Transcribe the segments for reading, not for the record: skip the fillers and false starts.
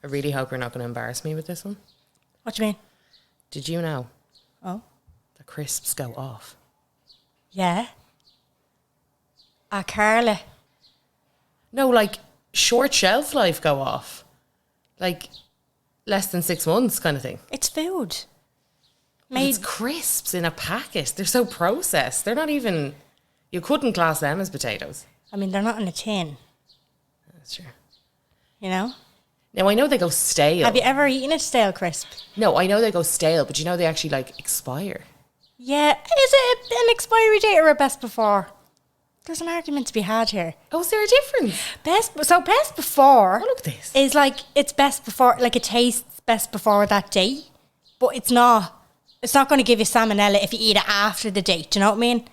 I really hope you're not going to embarrass me with this one. What do you mean? Did you know Oh. the crisps go off? Yeah. Carla. No, like short shelf life go off. Like less than 6 months kind of thing. It's food. It's crisps in a packet. They're so processed. They're not even... You couldn't class them as potatoes. I mean, they're not in a tin. That's true. You know? Now, I know they go stale. Have you ever eaten a stale crisp? No, I know they go stale, but you know they actually, like, expire. Yeah. Is it an expiry date or a best before? There's an argument to be had here. Oh, is there a difference? Best before... Oh, look at this. Is like, it's best before... Like, it tastes best before that date. But it's not... It's not going to give you salmonella if you eat it after the date. Do you know what I mean?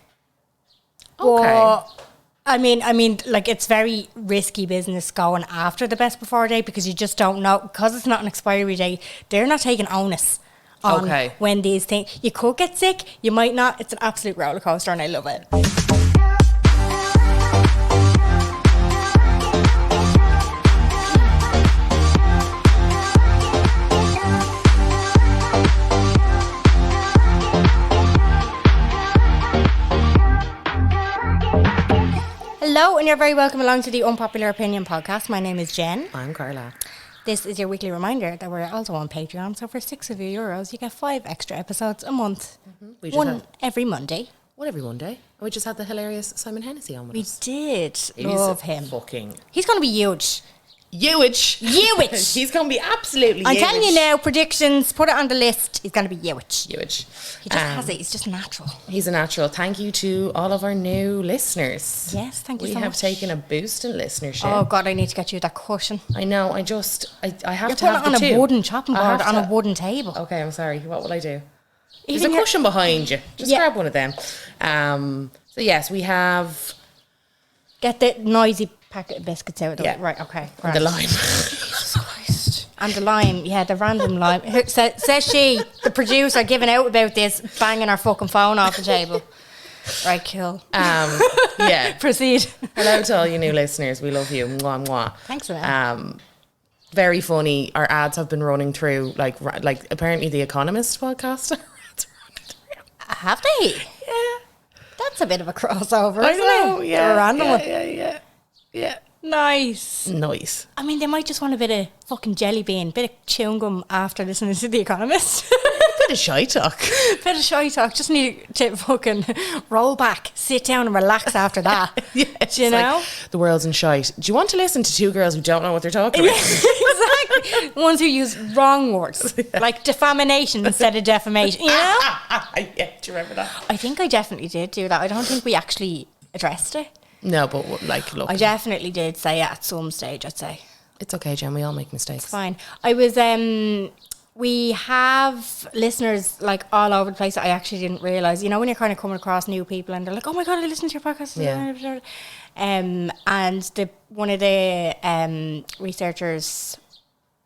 Okay. But, I mean, like, it's very risky business going after the best before date because you just don't know. Because it's not an expiry date, they're not taking onus on when these things... You could get sick, you might not. It's an absolute roller coaster and I love it. Hello, and you're very welcome along to the Unpopular Opinion podcast. My name is Jen. I'm Carla. This is your weekly reminder that we're also on Patreon. So for €6 you get 5 extra episodes a month. We just One every Monday. One every Monday. And we just had the hilarious Simon Hennessy on with We us. did. He's Love him. Fucking He's going to be huge. huge. Huge. He's going to be absolutely I'm huge. telling you now, predictions, put it on the list. He's going to be huge. Huge. He just has it. He's just natural. He's a natural. Thank you to all of our new listeners. Yes, thank you we so have much. taken a boost in listenership. Oh, God, I need to get you that cushion. I know. I have You're to putting have it the on two. a wooden chopping I board have on a to- wooden table. Okay, I'm sorry. What will I do? There's Even a cushion behind you. Just Yeah. grab one of them. So yes, we have Get the noisy packet of biscuits out of the way. Yeah. Right, okay. the Right. lime. Jesus Christ. And the lime, yeah, the random lime. Says she, the producer, giving out about this, banging her fucking phone off the table. Right, cool. Yeah. Proceed. Hello to all you new listeners. We love you. Mwah, mwah. Thanks for that. Very funny. Our ads have been running through, like apparently the Economist podcast. Ads are running through. Have they? Yeah. That's a bit of a crossover, I isn't know. it? Yeah. A random one. Yeah. Nice. Nice. I mean, they might just want a bit of fucking jelly bean, bit of chewing gum after listening to The Economist. Bit of shy talk. Bit of shy talk. Just need to fucking roll back, sit down and relax after that. Yeah, Do it's you know? like, the world's in shite. Do you want to listen to two girls who don't know what they're talking about? Exactly. Ones who use wrong words, like defamation instead of defamation. You know? Yeah, do you remember that? I think I definitely did do that. I don't think we actually addressed it. No, but like, look, I definitely did say it at some stage, I'd say. it's okay, Jen. We all make mistakes. Fine. I was, we have listeners like all over the place that I actually didn't realise. You know, when you're kind of coming across new people and they're like, oh my God, I listened to your podcast. Yeah. And one of the researchers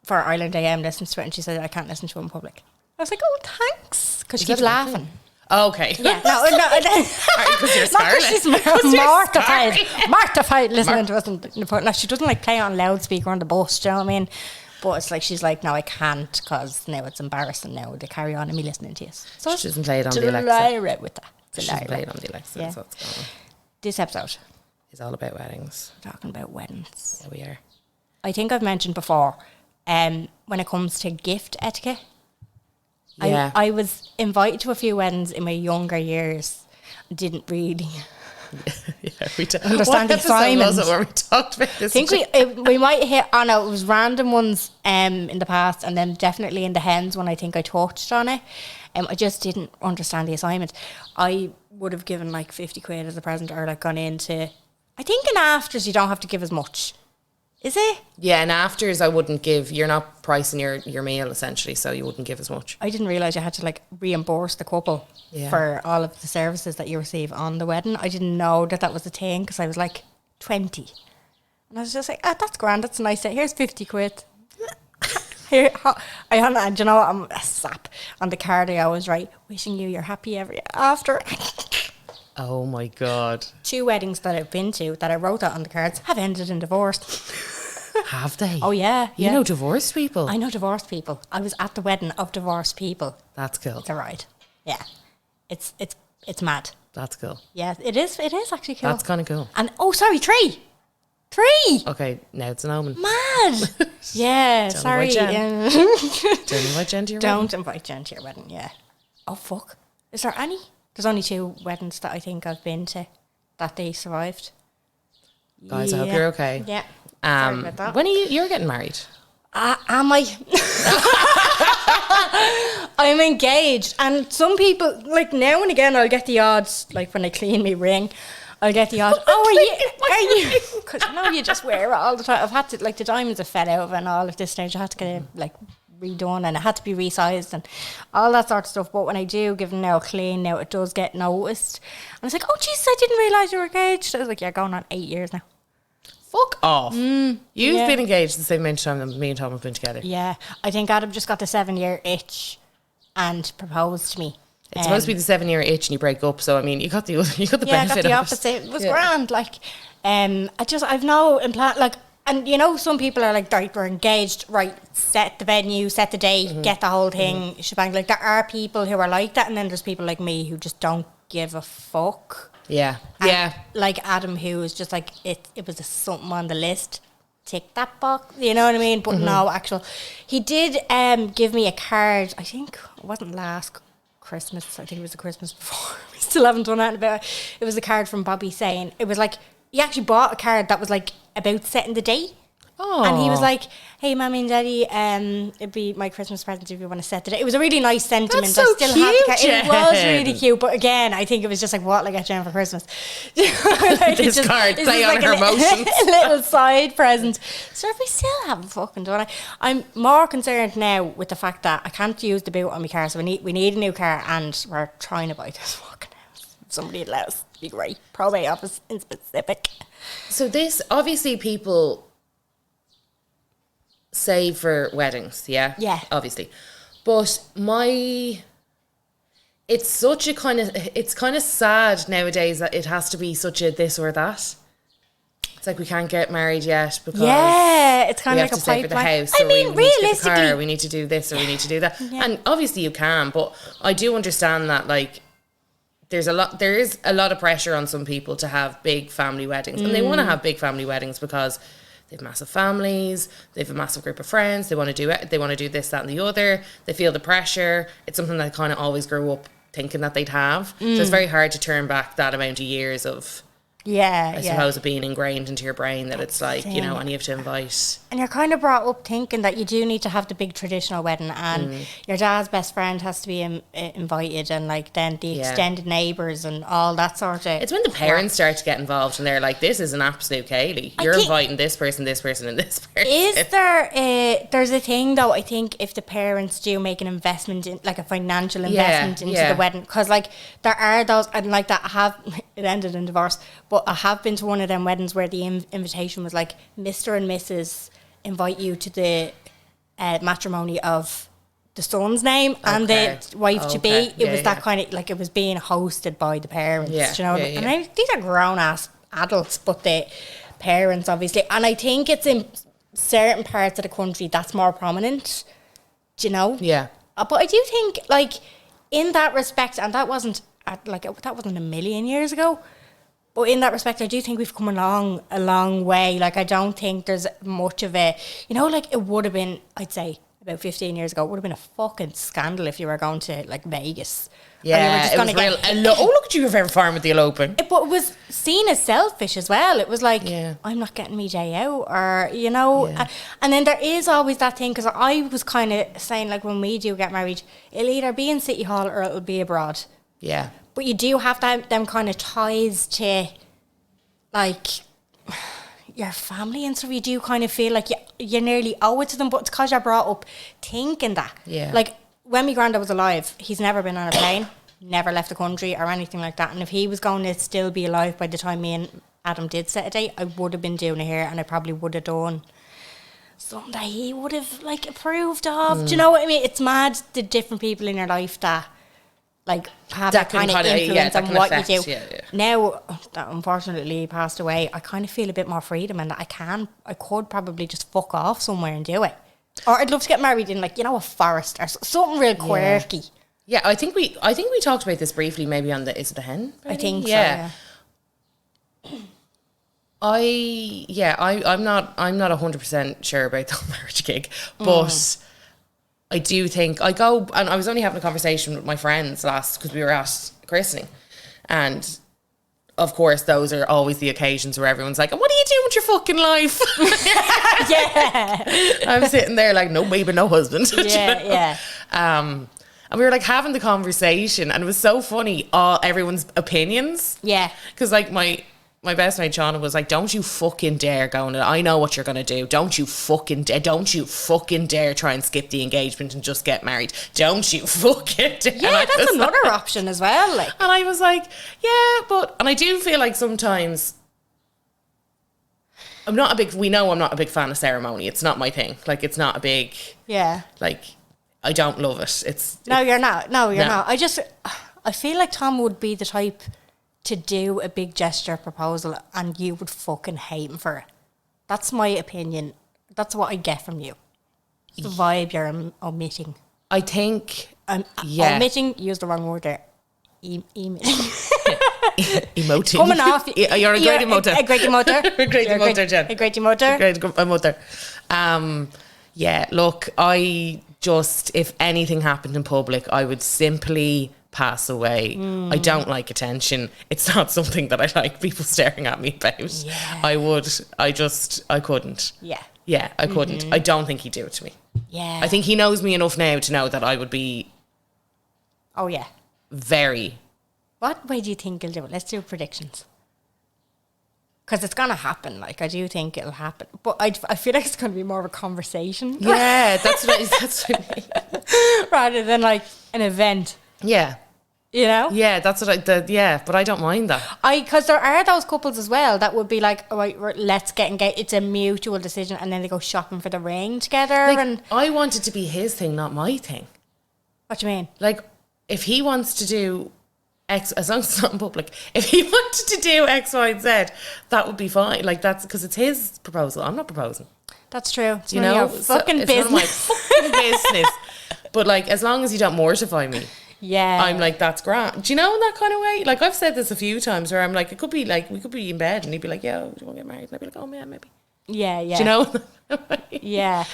for Ireland AM listens to it and she said, I can't listen to it in public. I was like, oh, thanks. Because she Is that keeps a good laughing. thing? Oh, okay. Yeah, no. Because you're Not 'cause Scarlett. she's 'Cause you're mortified. Scarlett. Mortified listening to us. No, she doesn't like play it on loudspeaker on the bus, do you know what I mean? But it's like, she's like, no, I can't because now it's embarrassing now to carry on and me listening to you. So She doesn't play it on the Alexa. Alexa. With that. She doesn't play it on the Alexa. Yeah. That's what's going on. This episode, It's all about weddings. we're talking about weddings. Yeah, we are. I think I've mentioned before, when it comes to gift etiquette, Yeah. I was invited to a few weddings in my younger years. Didn't really Yeah, we understand the what episode was assignment. it where we talked about this? I think we might hit on it. It was random ones in the past, and then definitely in the hens when I think I touched on it. I just didn't understand the assignment. I would have given like 50 quid as a present, or like gone into. I think in afters you don't have to give as much. Is it? Yeah, and afters I wouldn't give. You're not pricing your meal essentially, so you wouldn't give as much. I didn't realise you had to like reimburse the couple Yeah. for all of the services that you receive on the wedding. I didn't know that was a thing because I was like 20. And I was just like, that's grand, that's nice. Here's 50 quid. Here, and you know what? I'm a sap. On the card I always write, wishing you you're happy ever after. Oh my God. 2 weddings that I've been to that I wrote that on the cards have ended in divorce. Have they? Oh, yeah. You know divorced people. I know divorced people. I was at the wedding of divorced people. That's cool. It's a ride. Yeah. It's mad. That's cool. Yeah, it is actually cool. That's kind of cool. And, oh, sorry, 3. 3! Okay, now it's an omen. Mad. Yeah, Don't sorry. invite Jen. Don't invite Jen to your wedding. Don't invite Jen to your wedding, yeah. Oh, fuck. Is there any? There's only 2 weddings that I think I've been to that they survived. Guys, I hope you're okay. Yeah. Sorry about that. When are you're getting married? Am I? I'm engaged. And some people, like now and again, I'll get the odds, like when I clean my ring, I'll get the odds. Oh, are you? Because you just wear it all the time. I've had to, like, the diamonds have fell out and all at this stage. I had to get it, like, redone, and it had to be resized and all that sort of stuff. But when I do give them now a clean, now it does get noticed. And it's like, oh, Jesus, I didn't realise you were engaged. I was like, yeah, going on 8 years now. Fuck off. You've yeah. been engaged the same amount of time that me and Tom have been together. Yeah. I think Adam just got the 7-year and proposed to me. It's supposed to be the 7-year itch and you break up. So, I mean, you got the benefit I got the of opposite. It was grand. Like, I've no implant, like, and you know, some people are like, right, we're engaged, right, set the venue, set the date, get the whole thing, shebang. Like, there are people who are like that, and then there's people like me who just don't give a fuck. Yeah. And Yeah. like Adam, who was just like, it was just something on the list. Tick that box, you know what I mean? But no, he did give me a card. I think it wasn't last Christmas. I think it was the Christmas before. We still haven't done anything about it. It was a card from Bobby saying, it was like, he actually bought a card that was like about setting the date. Oh. And he was like, hey, Mommy and Daddy, it'd be my Christmas present if you want to set the date. It was a really nice sentiment. That's so I still cute, have the card. Jen. It was really cute. But again, I think it was just like, what, like, I get Jen for Christmas? Like, This card, play on her emotions. A little side present. So if we still haven't fucking done it, I'm more concerned now with the fact that I can't use the boot on my car. So we need a new car, and we're trying to buy this fucking house. If somebody would let us, it'd be great. Probate office in specific. So this, obviously people save for weddings, yeah? Yeah. Obviously. But it's such a it's kind of sad nowadays that it has to be such a this or that. It's like we can't get married yet because it's kind we of have like to a save for the pipeline. house. I or mean, we need to get the realistically, car, we need to do this or we need to do that. Yeah. And obviously you can, but I do understand that, like, there is a lot of pressure on some people to have big family weddings, and they want to have big family weddings because they have massive families, they have a massive group of friends, they want to do it, they want to do this, that and the other, they feel the pressure. It's something that kind of always grew up thinking that they'd have. So it's very hard to turn back that amount of years of, I suppose, it being ingrained into your brain that it's like, you know, and you have to invite. And you're kind of brought up thinking that you do need to have the big traditional wedding, and your dad's best friend has to be invited, and like then the extended neighbours and all that sort of. It's when the parents start to get involved and they're like, this is an absolute Kaylee. You're inviting this person, and this person. Is there there's a thing though, I think, if the parents do make an investment in, like a financial investment into the wedding, because like there are those, and like that it ended in divorce, but I have been to one of them weddings where the invitation was like, Mr. and Mrs. invite you to the matrimony of the son's name and the wife to be. It was that kind of, like, it was being hosted by the parents. Do you know what I mean? And these are grown ass adults, but the parents obviously. And I think it's in certain parts of the country that's more prominent. Do you know? Yeah. But I do think, like, in that respect, and that wasn't a million years ago. But in that respect, I do think we've come a long way. Like, I don't think there's much of a, you know, like, it would have been, I'd say, about 15 years ago, it would have been a fucking scandal if you were going to, like, Vegas. Yeah, it was real. Oh, look at you, you're very far with the eloping. But it was seen as selfish as well. It was like, I'm not getting me day out, or, you know. And then there is always that thing, because I was kind of saying, like, when we do get married, it'll either be in City Hall or it'll be abroad. Yeah. But you do have them kind of ties to, like, your family and stuff. You do kind of feel like you nearly owe it to them, but it's because you're brought up thinking that. Yeah. Like, when my granddad was alive, he's never been on a plane, never left the country or anything like that. And if he was going to still be alive by the time me and Adam did set a date, I would have been doing it here, and I probably would have done something that he would have, like, approved of. Do you know what I mean? It's mad, the different people in your life that like have That a can kind of kinda- influence that on can what affect, you do. yeah. Now that unfortunately he passed away, I kind of feel a bit more freedom, and I could probably just fuck off somewhere and do it. Or I'd love to get married in, like, a forest or something real quirky. Yeah, I think we talked about this briefly, maybe on is it the hen? I think Yeah. so. Yeah. I'm not 100% sure about the marriage gig, but I do think I go, and I was only having a conversation with my friends because we were at christening, and of course those are always the occasions where everyone's like, what are you doing with your fucking life? Yeah. I'm sitting there like, no baby, no husband. Yeah. And we were like having the conversation, and it was so funny, everyone's opinions. Yeah. Because like my best mate Shauna was like, don't you fucking dare go on it. I know what you're going to do. Don't you fucking dare try and skip the engagement and just get married. Don't you fucking dare. Yeah, that's another option as well. Like, and I was like, yeah, and I do feel like sometimes we know I'm not a big fan of ceremony. It's not my thing. Like, it's not a big, yeah. like, I don't love it. You're not. No, you're not. I feel like Tom would be the type to do a big gesture proposal and you would fucking hate him for it. That's my opinion. That's what I get from you. It's the vibe you're omitting. I think, omitting, use the wrong word there. Emoting. Coming off. You're a great emoter. A great emoter. A great emoter, Jen. A great emoter. A great emoter. Yeah, look, if anything happened in public, I would simply pass away. I don't like attention. It's not something that I like people staring at me about. Yeah. I couldn't. Yeah. Yeah, I couldn't. I don't think he'd do it to me. Yeah. I think he knows me enough now to know that I would be Oh, yeah. very... What way do you think he'll do it? Let's do predictions. Because it's going to happen. Like, I do think it'll happen. But I feel like it's going to be more of a conversation. Yeah, that's what I mean. Rather than, like, an event. Yeah. You know? Yeah, that's what but I don't mind that. Because there are those couples as well that would be like, all right, let's get engaged. It's a mutual decision, and then they go shopping for the ring together. Like, and I want it to be his thing, not my thing. what do you mean? Like, if he wants to do X, as long as it's not in public, if he wanted to do X, Y, and Z, that would be fine. Like, that's because it's his proposal. I'm not proposing. That's true. It's You none know? of your fucking it's business. none of my fucking business. But, like, as long as you don't mortify me, Yeah. I'm like, that's grand. Do you know, in that kind of way? Like, I've said this a few times where I'm like, it could be like, we could be in bed and he'd be like, yeah, do you want to get married? And I'd be like, oh, yeah, maybe. Yeah, yeah. Do you know? Yeah.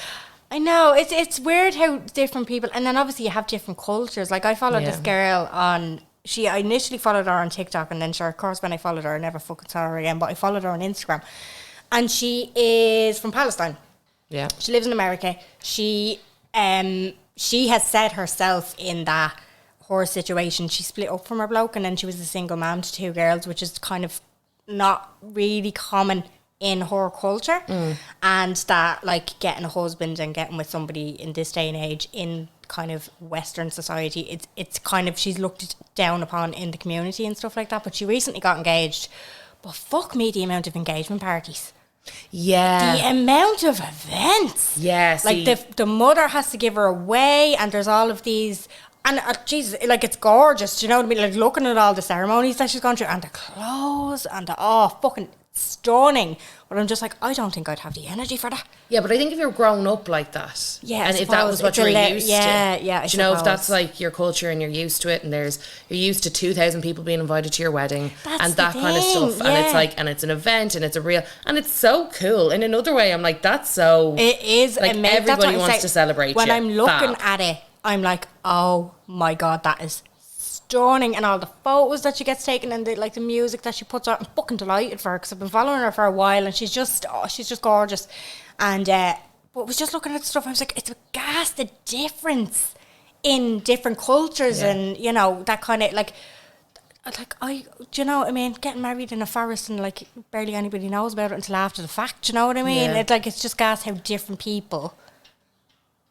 I know. It's weird how different people, and then obviously you have different cultures. Like, I followed this girl on, I initially followed her on TikTok, and then sure, of course, when I followed her, I never fucking saw her again, but I followed her on Instagram. And she is from Palestine. Yeah. She lives in America. She has said herself in that her situation, she split up from her bloke, and then she was a single mom to two girls, which is kind of not really common in her culture. And that, like, getting a husband and getting with somebody in this day and age in kind of Western society, it's kind of, she's looked down upon in the community and stuff like that. But she recently got engaged, but fuck me, the amount of engagement parties. Yeah. The amount of events. Yeah, Like, the mother has to give her away, and there's all of these, and Jesus, like, it's gorgeous, do you know what I mean? Like, looking at all the ceremonies that she's gone through, and the clothes, and fucking stunning. But I'm just like, I don't think I'd have the energy for that. Yeah, but I think if you're grown up like that, Yeah, and I if that suppose was what it's you're a used yeah, to, yeah, I do you know, if suppose. that's like your culture and you're used to it, and you're used to 2,000 people being invited to your wedding, That's and the that kind of thing, stuff, and it's yeah. like, and it's an event, and it's a real, and it's so cool. In another way, I'm like, that's so. It is like amazing. That's everybody what I wants say. to celebrate. When you. I'm looking Fab. at it, I'm like, oh my God, that is stunning, and all the photos that she gets taken, and the music that she puts out. I'm fucking delighted for her, because I've been following her for a while, and she's just gorgeous. And but was just looking at the stuff, I was like, it's a gas the difference in different cultures, and you know, that kind of like do you know what I mean? Getting married in a forest, and like barely anybody knows about it until after the fact. Do you know what I mean? Yeah. It's just gas how different people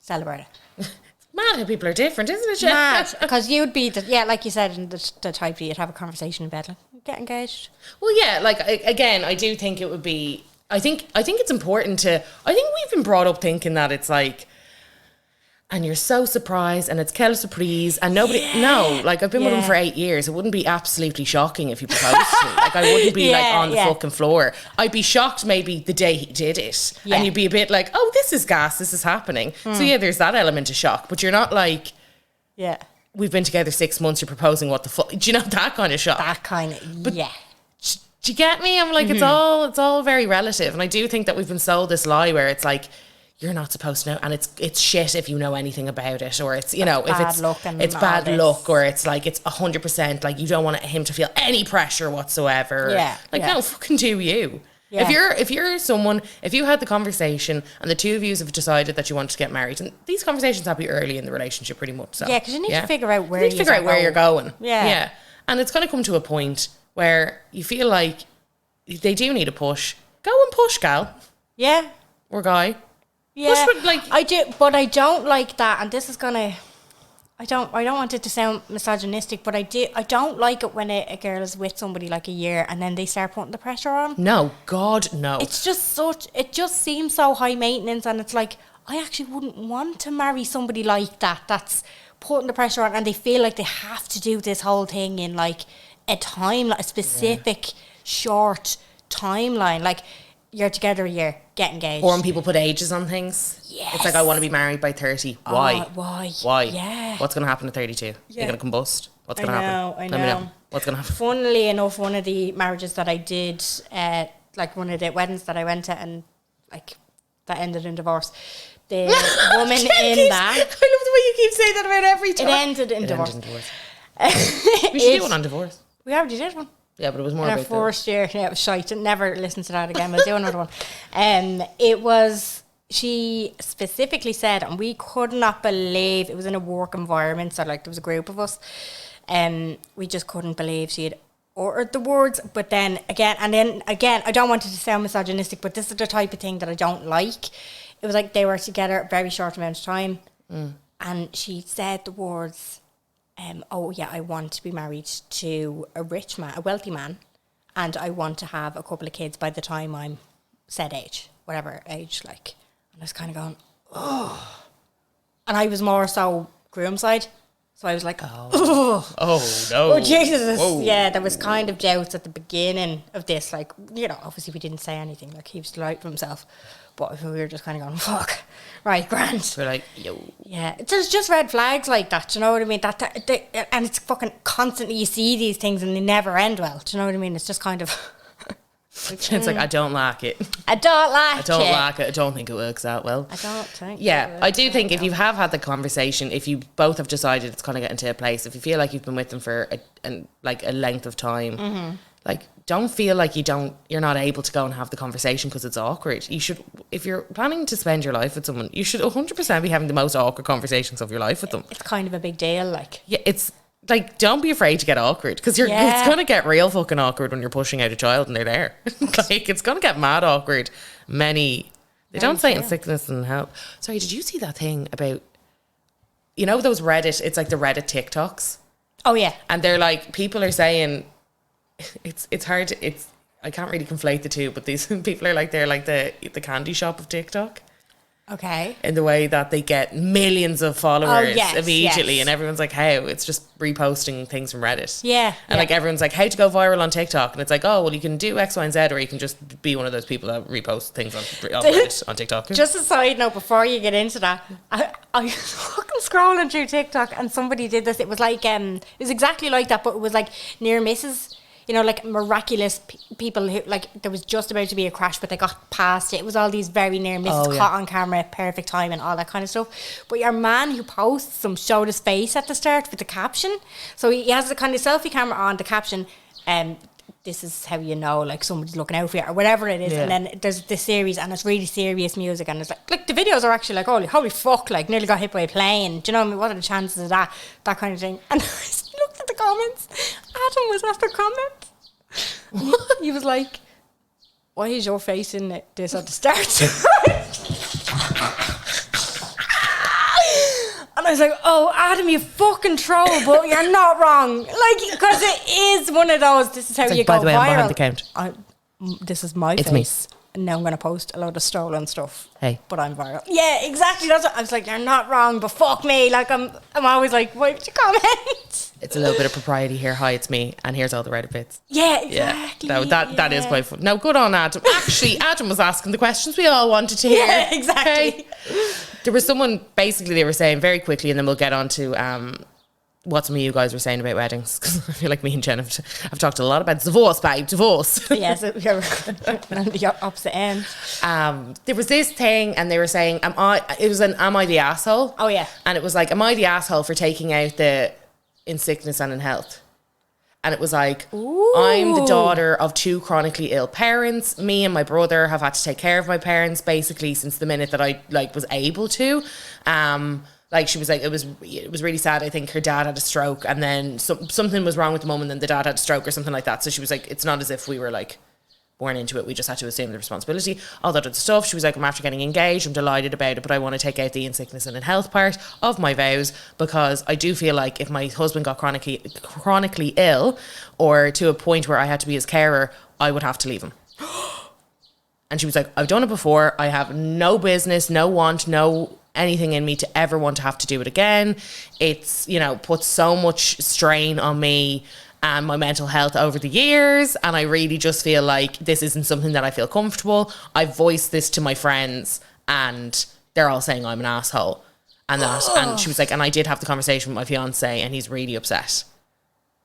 celebrate it. Mad how people are different, isn't it? Mad, because you'd be like you said, in the type that you'd have a conversation in bed, like, get engaged. Well, yeah, like, again, I do think it would be. I think it's important to. I think we've been brought up thinking that it's like, and you're so surprised, and it's quelle surprise, and nobody, like, I've been with him for 8 years. It wouldn't be absolutely shocking if he proposed to me. Like, I wouldn't be, like, on the fucking floor. I'd be shocked maybe the day he did it. Yeah. And you'd be a bit like, oh, this is gas, this is happening. So, yeah, there's that element of shock. But you're not like, we've been together 6 months, you're proposing, what the fuck? Do you know that kind of shock? That kind of, Do you get me? I'm like, it's all very relative. And I do think that we've been sold this lie where it's like, you're not supposed to know, and it's shit if you know anything about it, or it's, you know, if it's bad luck, or it's like, it's 100% like, you don't want him to feel any pressure whatsoever. No, fucking do you. If you're someone, if you had the conversation and the two of you have decided that you want to get married, and these conversations happen early in the relationship pretty much. So because you need to figure out where you're going. And it's going to come to a point where you feel like they do need a push. Go and push, gal. Or guy. Yeah, I do, but I don't like that, and this is gonna. I don't want it to sound misogynistic, but I don't like it when a girl is with somebody like a year and then they start putting the pressure on. No, God, no. It's just it just seems so high maintenance, and it's like, I actually wouldn't want to marry somebody like that. That's putting the pressure on, and they feel like they have to do this whole thing in like a time, like a specific short timeline, like. You're together a year, get engaged. Or when people put ages on things. Yes. It's like, I want to be married by 30. Why? Why? Yeah. What's going to happen at 32? You're going to combust? What's going to happen? I know. Let me know. What's going to happen? Funnily enough, one of the marriages that I did, like one of the weddings that I went to, and like that ended in divorce. The woman in that. I love the way you keep saying that about every time. It ended in divorce. We should do one on divorce. We already did one. Yeah, but it was more in about our first year. Yeah, it was shite. Never listen to that again. We'll do another one. It was, she specifically said, and we could not believe, it was in a work environment, so like there was a group of us, we just couldn't believe she had uttered the words. But then again, I don't want it to sound misogynistic, but this is the type of thing that I don't like. It was like they were together a very short amount of time, and she said the words, I want to be married to a rich man, a wealthy man, and I want to have a couple of kids by the time I'm said age, whatever age, like. And I was kind of going, oh. And I was more so groom side, so I was like, oh no. Oh, Jesus. Whoa. Yeah, there was kind of doubts at the beginning of this, like, you know, obviously we didn't say anything, like, he was delighted with himself. But we were just kind of going, fuck, right, grand. We're like, yo. Yeah, there's just red flags like that, do you know what I mean? And it's fucking constantly, you see these things and they never end well, do you know what I mean? It's just kind of... It's like, I don't like it. I don't like it. I don't think it works out well. I don't think I do think if you have had the conversation, if you both have decided it's kind of getting to a place, if you feel like you've been with them for a length of time, like, don't feel like you're not able to go and have the conversation because it's awkward. You should, if you're planning to spend your life with someone, you should 100% be having the most awkward conversations of your life with them. It's kind of a big deal, like. Yeah, it's like, don't be afraid to get awkward, because it's going to get real fucking awkward when you're pushing out a child and they're there. Like, it's going to get mad awkward. They don't say it in sickness and health. Sorry, did you see that thing about, you know, those Reddit, it's like the Reddit TikToks? Oh, yeah. And they're like, people are saying, it's hard to, I can't really conflate the two, but these people are like, they're like the candy shop of TikTok. Okay. In the way that they get millions of followers immediately, and everyone's like, how? It's just reposting things from Reddit. Yeah. And like, everyone's like, how to go viral on TikTok? And it's like, oh, well, you can do X, Y, and Z, or you can just be one of those people that repost things on Reddit, on TikTok. Just a side note before you get into that, I was fucking scrolling through TikTok and somebody did this. It was like, it was exactly like that, but it was like near misses. You know, like miraculous people who, like, there was just about to be a crash, but they got past it. It was all these very near misses, caught on camera, perfect time, and all that kind of stuff. But your man who posts them showed his face at the start with the caption. So he has the kind of selfie camera on, the caption, this is how you know, like, somebody's looking out for you, or whatever it is. Yeah. And then there's this series, and it's really serious music, and it's like the videos are actually like, holy fuck, like, nearly got hit by a plane. Do you know what I mean? What are the chances of that kind of thing? And I looked at the comments. Adam was after comment. He was like, why is your face in this at the start? And I was like, oh, Adam, you fucking troll, but you're not wrong. Like, because it is one of those, this is how you go viral. By the way, I'm behind the count. This is my it's face. Me. now I'm going to post a load of stolen stuff. Hey. But I'm viral. Yeah, exactly. That's what I was like, you're not wrong, but fuck me. Like, I'm always like, why would you comment? It's a little bit of propriety here. Hi, it's me. And here's all the Reddit bits. Yeah, exactly. Yeah. That is quite fun. Now, good on Adam. Actually, Adam was asking the questions we all wanted to hear. Yeah, exactly. Okay? There was someone, basically, they were saying very quickly, and then we'll get on to what some of you guys were saying about weddings, because I feel like me and Jen have talked a lot about divorce, babe, divorce. Yes, you're on the opposite end. There was this thing, and they were saying, am I the asshole? Oh, yeah. And it was like, am I the asshole for taking out the in sickness and in health? And it was like, Ooh. I'm the daughter of 2 chronically ill parents. Me and my brother have had to take care of my parents basically since the minute that I was able to. Like, she was like, it was really sad. I think her dad had a stroke, and then something was wrong with the mum, and then the dad had a stroke or something like that. So she was like, it's not as if we were like born into it. We just had to assume the responsibility, all that other stuff. She was like, I'm after getting engaged. I'm delighted about it, but I want to take out the in sickness and in health part of my vows, because I do feel like if my husband got chronically ill, or to a point where I had to be his carer, I would have to leave him. And she was like, I've done it before. I have no business, no want, no anything in me to ever want to have to do it again. It's, put so much strain on me and my mental health over the years, and I really just feel like this isn't something that I feel comfortable. I've voiced this to my friends, and they're all saying I'm an asshole. And and she was like, and I did have the conversation with my fiance, and he's really upset.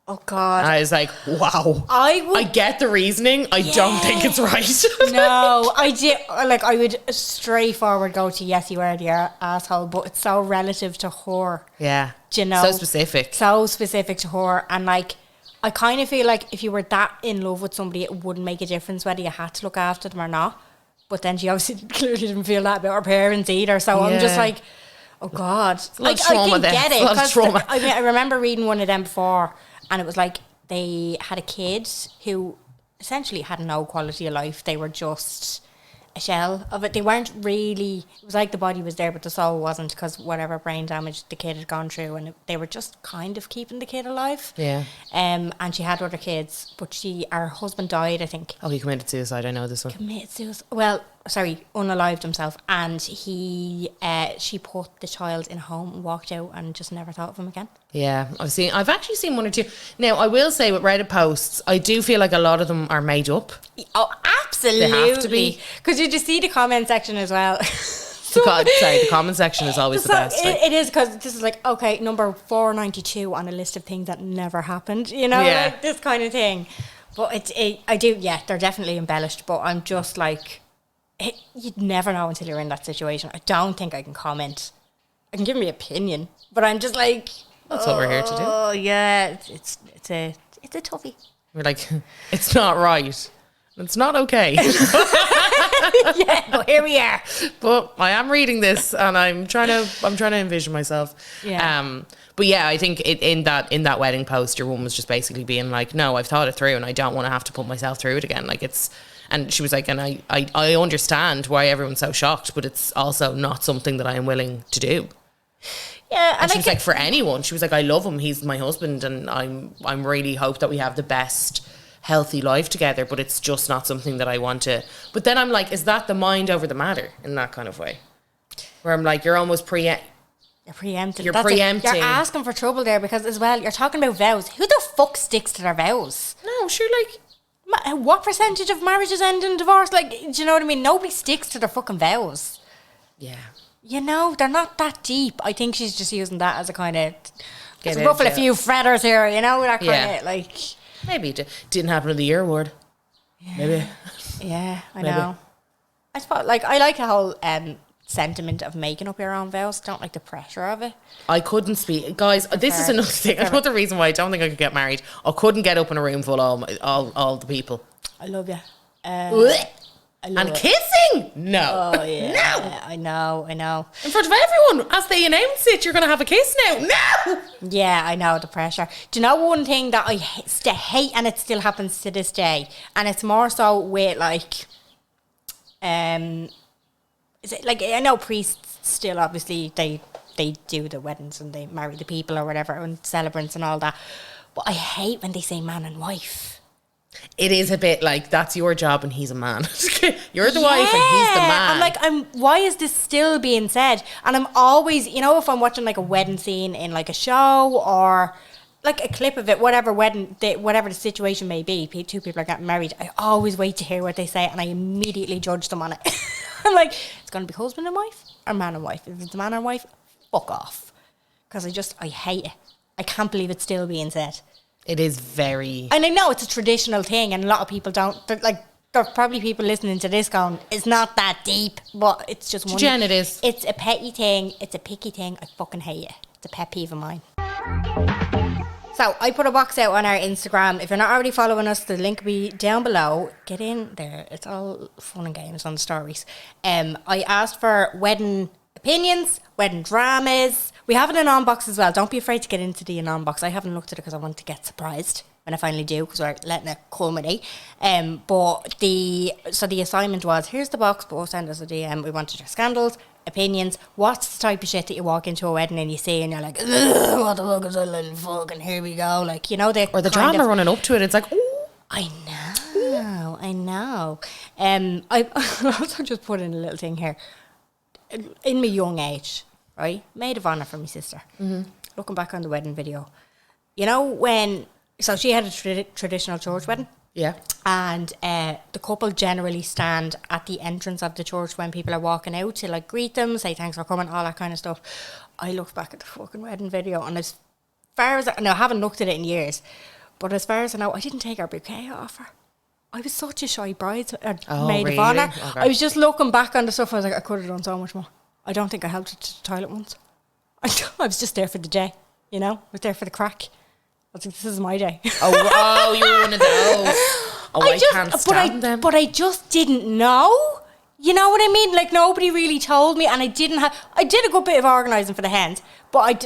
Oh, God. And I was like, wow. I get the reasoning. I don't think it's right. No, I would straightforward go to, yes, you are the asshole, but it's so relative to her. Yeah. Do you know? So specific. So specific to her. And like, I kind of feel like if you were that in love with somebody, it wouldn't make a difference whether you had to look after them or not. But then she obviously clearly didn't feel that about her parents either. So I'm just like, oh, God. Like, I can get it. A lot of trauma. I remember reading one of them before, and it was like they had a kid who essentially had no quality of life. They were just a shell of it. They weren't really, it was like the body was there, but the soul wasn't, because whatever brain damage the kid had gone through, and they were just kind of keeping the kid alive. Yeah. And she had other kids, but her husband died, I think. Oh, he committed suicide. I know this one. Committed suicide. Well, sorry, unalived himself. And she put the child in a home and walked out and just never thought of him again. Yeah, I've actually seen one or two. Now, I will say with Reddit posts, I do feel like a lot of them are made up. Oh, absolutely. They have to be. Because you just see the comment section as well. The comment section is always the best. It is, because this is like, okay, number 492 on a list of things that never happened, like this kind of thing. But they're definitely embellished, but I'm just like, you'd never know until you're in that situation. I don't think I can comment. I can give my opinion, but I'm just like, that's what we're here to do. Oh yeah, it's a toughie. We're like, it's not right. It's not okay. Yeah, but here we are. But I am reading this, and I'm trying to envision myself. Yeah. But yeah, I think in that wedding post, your woman was just basically being like, no, I've thought it through, and I don't want to have to put myself through it again. Like, it's, and she was like, and I understand why everyone's so shocked, but it's also not something that I am willing to do. Yeah, and she was like, for anyone, she was like, I love him, he's my husband, and I'm really hope that we have the best healthy life together, but it's just not something that I want to. But then I'm like, is that the mind over the matter in that kind of way? Where I'm like, you're almost preempting. You're asking for trouble there, because as well, you're talking about vows. Who the fuck sticks to their vows? No, sure, like, what percentage of marriages end in divorce? Like, do you know what I mean? Nobody sticks to their fucking vows. Yeah. They're not that deep. I think she's just using that as a kind of, ruffle a few feathers here, that kind of, like. Maybe it didn't happen in the year award. Yeah. Maybe. Yeah, I know. I suppose, like, I like the whole sentiment of making up your own vows. Don't like the pressure of it. I couldn't speak. Guys, this is another thing. Another reason why I don't think I could get married. I couldn't get up in a room full of all the people. I love you. And kissing? No. Oh, yeah. No. I know. In front of everyone. As they announce it, you're going to have a kiss now. No. Yeah, I know, the pressure. Do you know one thing that I hate, and it still happens to this day? And it's more so with, like, is it, like, I know priests still, obviously, they do the weddings and they marry the people or whatever, and celebrants and all that. But I hate when they say man and wife. It is a bit like, that's your job and he's a man. You're the wife and he's the man. I'm like, why is this still being said? And I'm always, you know, if I'm watching like a wedding scene in like a show or like a clip of it, whatever the situation may be, two people are getting married, I always wait to hear what they say and I immediately judge them on it. I'm like, it's going to be husband and wife or man and wife. If it's man and wife, fuck off. Because I hate it. I can't believe it's still being said. It is very... And I know it's a traditional thing and a lot of people don't... There are probably people listening to this going, it's not that deep, but it's just one... Jen, it is. It's a petty thing. It's a picky thing. I fucking hate it. It's a pet peeve of mine. So I put a box out on our Instagram. If you're not already following us, the link will be down below. Get in there. It's all fun and games on the stories. I asked for wedding opinions, wedding dramas. We have an anon box as well. Don't be afraid to get into the anon box. I haven't looked at it because I want to get surprised when I finally do, because we're letting it culminate. But the assignment was, here's the box, but send us a DM. We wanted your scandals, opinions. What's the type of shit that you walk into a wedding and you see and you're like, what the fuck is that little fucking, here we go. Like, you know, or the drama running up to it. It's like, ooh. I know. I also just put in a little thing here. In my young age, right? Maid of honour for my sister. Mm-hmm. Looking back on the wedding video. You know when... So she had a traditional church wedding. Yeah. And the couple generally stand at the entrance of the church when people are walking out to like greet them, say thanks for coming, all that kind of stuff. I looked back at the fucking wedding video and as far as... I haven't looked at it in years. But as far as I know, I didn't take her bouquet off her. I was such a shy maid of honour. Okay. I was just looking back on the stuff. I was like, I could have done so much more. I don't think I helped her to the toilet once. I was just there for the day, you know? I was there for the crack. I was like, this is my day. Oh, you were one of those. I can't stand them. But I just didn't know. You know what I mean? Like, nobody really told me, and I did a good bit of organising for the hens, but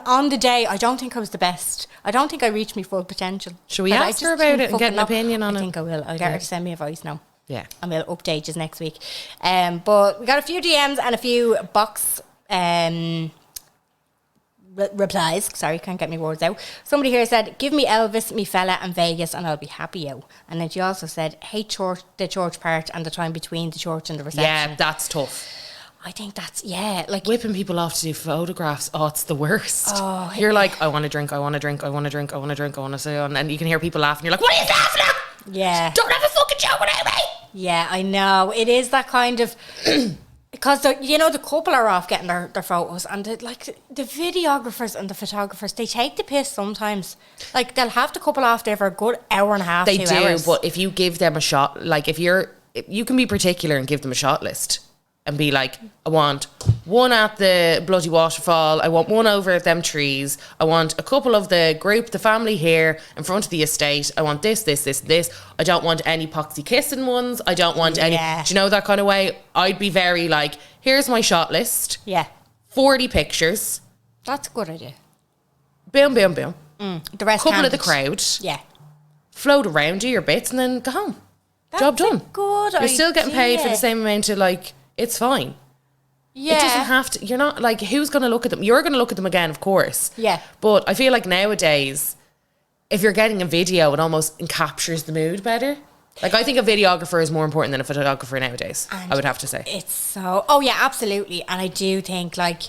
on the day, I don't think I was the best. I don't think I reached my full potential. Should we ask her about it and get an opinion on it? I think I will. I'll get her to send me a voice now. Yeah. And we'll update you next week. But we got a few DMs and a few box replies. Sorry, can't get my words out. Somebody here said, give me Elvis, me fella and Vegas and I'll be happy out. And then she also said, hate the church part and the time between the church and the reception. Yeah, that's tough. I think that's, like... Whipping people off to do photographs, it's the worst. Oh, you're like, I want to drink, I want to say on. And you can hear people laughing. You're like, what are you laughing at? Yeah. Don't have a fucking joke without me. Yeah, I know. It is that kind of... Because, the couple are off getting their photos and, the videographers and the photographers, they take the piss sometimes. Like, they'll have the couple off there for a good hour and a half, 2 hours. They do, but if you give them a shot, like, you can be particular and give them a shot list. And be like, I want one at the bloody waterfall. I want one over at them trees. I want a couple of the group, the family here in front of the estate. I want this. I don't want any poxy kissing ones. I don't want any... Do you know that kind of way? I'd be very like, here's my shot list. Yeah. 40 pictures. That's a good idea. Boom, boom, boom. The rest couple of the crowd. Yeah. Float around, do your bits and then go home. That's job done. Good You're still getting paid for the same amount of like... It's fine. Yeah. It doesn't have to... You're not... Like, who's going to look at them? You're going to look at them again, of course. Yeah. But I feel like nowadays, if you're getting a video, it almost captures the mood better. Like, I think a videographer is more important than a photographer nowadays, I would have to say. It's so... Oh, yeah, absolutely. And I do think, like,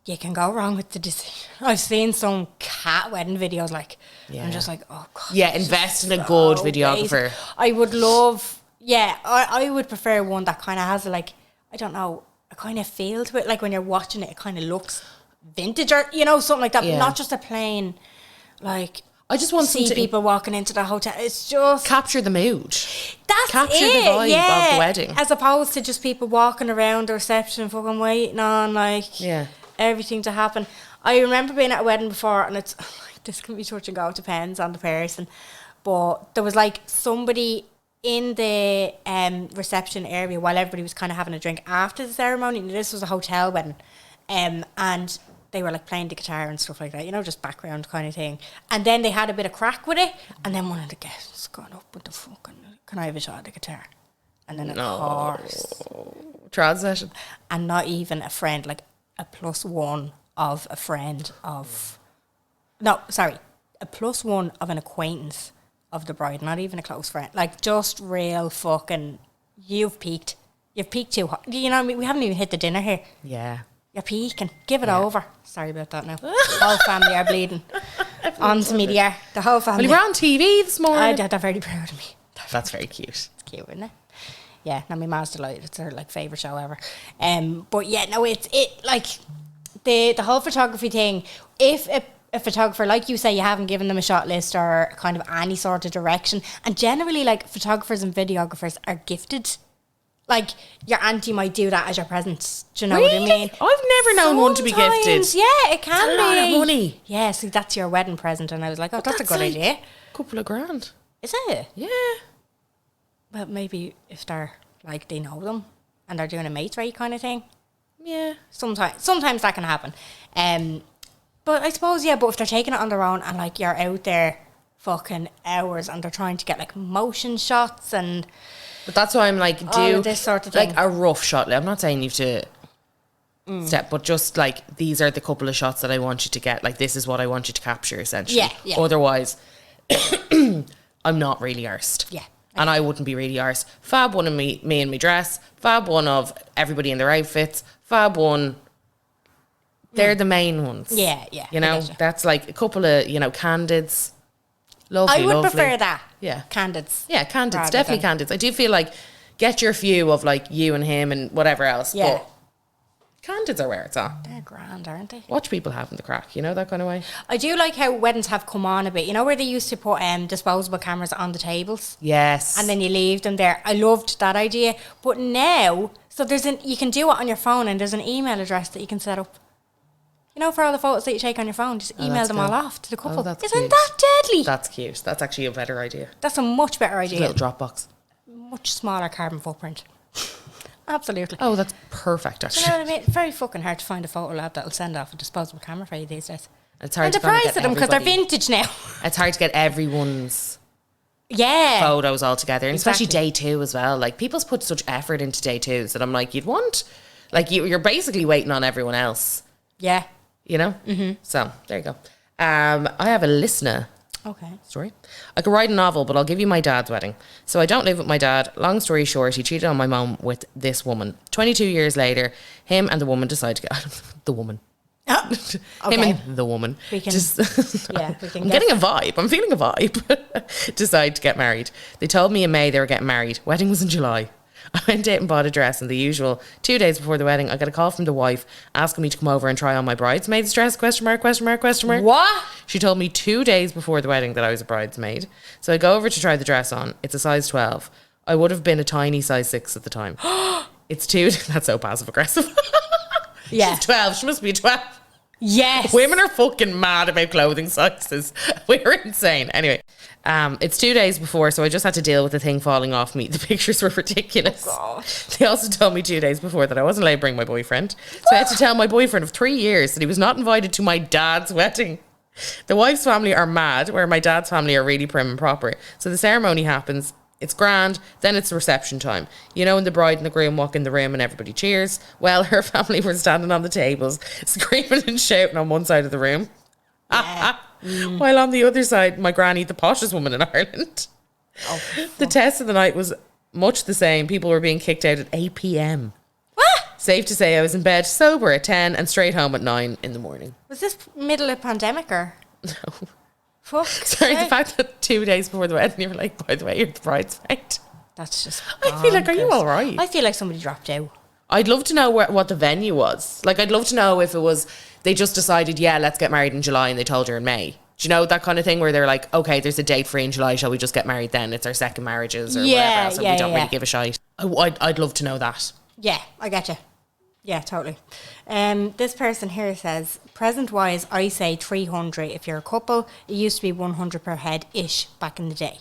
you can go wrong with the decision. I've seen some cat wedding videos, like... Yeah. I'm just like, oh, God. Yeah, invest in a good videographer. Basic. I would love... Yeah, I would prefer one that kind of has, like... I don't know, a kind of feel to it. Like when you're watching it, it kind of looks vintage or, something like that. Yeah. But not just a plain, like... I just want see people walking into the hotel. It's just... Capture the mood. Capture the vibe of the wedding. As opposed to just people walking around the reception fucking waiting on, like, everything to happen. I remember being at a wedding before and it's... this can be touch and go, it depends on the person. But there was, like, somebody... in the reception area while everybody was kind of having a drink after the ceremony. This was a hotel wedding. And they were like playing the guitar and stuff like that, just background kind of thing. And then they had a bit of crack with it. And then one of the guests got up with the fucking, can I have a shot of the guitar? And then of course. Trad session. And not even a friend, like a +1 of a friend of... No, sorry. A +1 of an acquaintance of the bride, not even a close friend. Like, just real fucking, you've peaked. You've peaked too hot. You know what I mean? We haven't even hit the dinner here. Yeah. You're peaking. Give it over. Sorry about that now. The whole family are bleeding. On to me, dear. The whole family. Well, you were on TV this morning. They're very proud of me. That's very cute. It's cute, isn't it? Yeah, no, my mom's delighted. It's her like favourite show ever. But yeah, no, it like the whole photography thing. If a photographer, like you say, you haven't given them a shot list or kind of any sort of direction, and generally, like, photographers and videographers are gifted. Like, your auntie might do that as your present. Do you know what I mean? I've never known one to be gifted. Sometimes, yeah, it can It's a be. lot of money. Yeah, see, that's your wedding present, and I was like, oh, that's a good like idea. A couple of grand. Is it? Yeah. Well, maybe if they're like, they know them and they're doing a mates rate kind of thing. Yeah. Sometimes that can happen. But I suppose, yeah, but if they're taking it on their own and like you're out there fucking hours and they're trying to get like motion shots and But that's why I'm like, do this sort of thing. like a rough shot. Like, I'm not saying you have to step, but just like, these are the couple of shots that I want you to get. Like, this is what I want you to capture, essentially. Yeah. Otherwise, I'm not really arsed. Yeah. And I wouldn't be really arsed. Fab one of me in my dress. Fab one of everybody in their outfits. Fab one. They're the main ones. Yeah. You know, that's like a couple of, candids. Lovely, I would lovely. prefer that. Yeah. Candids. Yeah, candids. rather Definitely than- candids. I do feel like get your few of like you and him and whatever else. Yeah. But candids are where it's at. They're grand, aren't they? Watch people having the crack, that kind of way. I do like how weddings have come on a bit. You know where they used to put disposable cameras on the tables? Yes. And then you leave them there. I loved that idea. But now, so you can do it on your phone and there's an email address that you can set up. For all the photos that you take on your phone, just email that's them cool. all off to the couple. that's Isn't cute. that deadly? That's cute. That's actually a better idea. That's a much better A idea. little Dropbox. Much smaller carbon footprint. Absolutely. Oh, that's perfect, Do actually. you know what I mean? It's very fucking hard to find a photo lab that'll send off a disposable camera for you these days. It's hard And the to kinda price get of them, because they're everybody- vintage now. It's hard to get everyone's Yeah. photos all together, and especially Exactly. day two as well. Like, people's put such effort into day twos that I'm like, you'd want, like, you're basically waiting on everyone else. Yeah. Mm-hmm. So there you go. I have a listener Okay. story. I could write a novel, but I'll give you my dad's wedding. So I don't live with my dad. Long story short, he cheated on my mum with this woman. 22 years later, him and the woman decide to get the woman. Oh, Him okay. and the woman. We can- Yeah, we can I'm guess. getting a vibe. I'm feeling a vibe. Decide to get married. They told me in May they were getting married. Wedding was in July. I went out and bought a dress, and the usual 2 days before the wedding, I got a call from the wife asking me to come over and try on my bridesmaid's dress, question mark. What? She told me 2 days before the wedding that I was a bridesmaid. So I go over to try the dress on. It's a size 12. I would have been a tiny size 6 at the time. It's that's so passive aggressive. Yeah. She's 12. She must be 12. Yes. Women are fucking mad about clothing sizes. We're insane. Anyway, it's 2 days before, so I just had to deal with the thing falling off me. The pictures were ridiculous. God. They also told me 2 days before that I wasn't allowed to bring my boyfriend. So I had to tell my boyfriend of 3 years that he was not invited to my dad's wedding. The wife's family are mad, where my dad's family are really prim and proper. So the ceremony happens. It's grand. Then it's the reception time. When the bride and the groom walk in the room and everybody cheers. Well, her family were standing on the tables, screaming and shouting on one side of the room. Yeah. While on the other side, my granny, the poshest woman in Ireland. Oh, The test of the night was much the same. People were being kicked out at 8 p.m. What? Safe to say I was in bed sober at 10 and straight home at 9 in the morning. Was this middle of pandemic or? No. Fuck. Sorry, the fact that 2 days before the wedding, you were like, by the way, you're the bridesmaid. That's just. I feel like, are you bonkers. all right? I feel like somebody dropped out. I'd love to know what the venue was. Like, I'd love to know if it was, they just decided, yeah, let's get married in July, and they told her in May. Do you know that kind of thing where they're like, okay, there's a date free in July, shall we just get married then? It's our second marriages or Yeah, whatever else, and yeah, we don't yeah. really give a shite. I'd love to know that. Yeah, I get you. Yeah, totally. This person here says, present-wise, I say 300 if you're a couple. It used to be 100 per head-ish back in the day.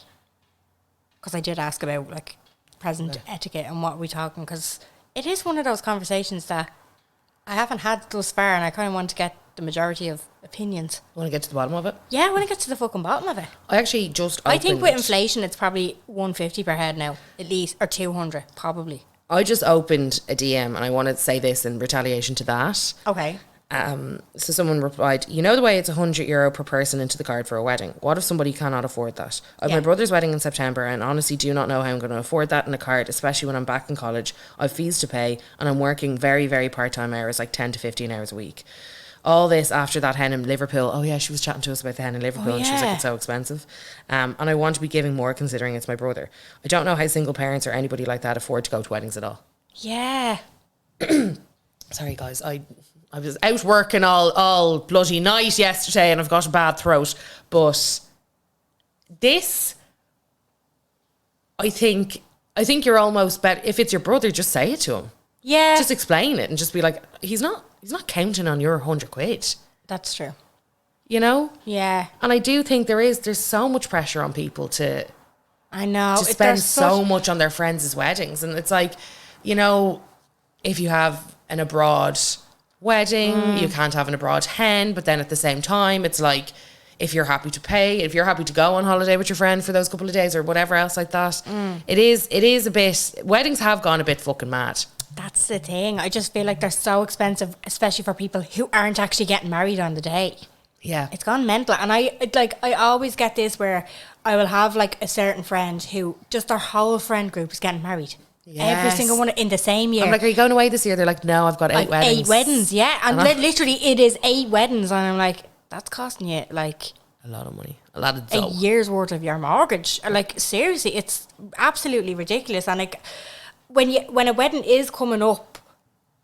Because I did ask about, like, present etiquette and what we're talking, because it is one of those conversations that I haven't had thus far, and I kind of want to get the majority of opinions. Want to get to the bottom of it? Yeah, I want to get to the fucking bottom of it. I actually just I think with opened- inflation, it's probably 150 per head now, at least, or 200, probably. I just opened a DM, and I wanted to say this in retaliation to that. Okay. So someone replied, you know the way it's €100 per person into the card for a wedding. What if somebody cannot afford that? I have my brother's wedding in September and honestly do not know how I'm going to afford that in a card, especially when I'm back in college. I've fees to pay and I'm working very, very part-time hours, like 10 to 15 hours a week. All this after that hen in Liverpool. Oh yeah, she was chatting to us about the hen in Liverpool and she was like, it's so expensive. And I want to be giving more considering it's my brother. I don't know how single parents or anybody like that afford to go to weddings at all. Yeah. Sorry guys, I was out working all bloody night yesterday and I've got a bad throat. But this, I think you're almost better. If it's your brother, just say it to him. Yeah. Just explain it and just be like, he's not counting on your £100. That's true. You know? Yeah. And I do think there's so much pressure on people to I know. to spend so much on their friends' weddings. And it's like, you know, if you have an abroad wedding, you can't have an abroad hen, but then at the same time, it's like, if you're happy to pay, if you're happy to go on holiday with your friend for those couple of days or whatever else like that, it is a bit, weddings have gone a bit fucking mad. That's the thing. I just feel like they're so expensive, especially for people who aren't actually getting married on the day. Yeah. It's gone mental. And I always get this where I will have like a certain friend who just their whole friend group is getting married. Yes. Every single one in the same year. I'm like, are you going away this year? They're like, no, I've got 8 weddings. 8 weddings, yeah. And literally it is 8 weddings. And I'm like, that's costing you like a lot of money. A lot of a dough. year's worth of your mortgage. Like seriously, it's absolutely ridiculous. And like when a wedding is coming up,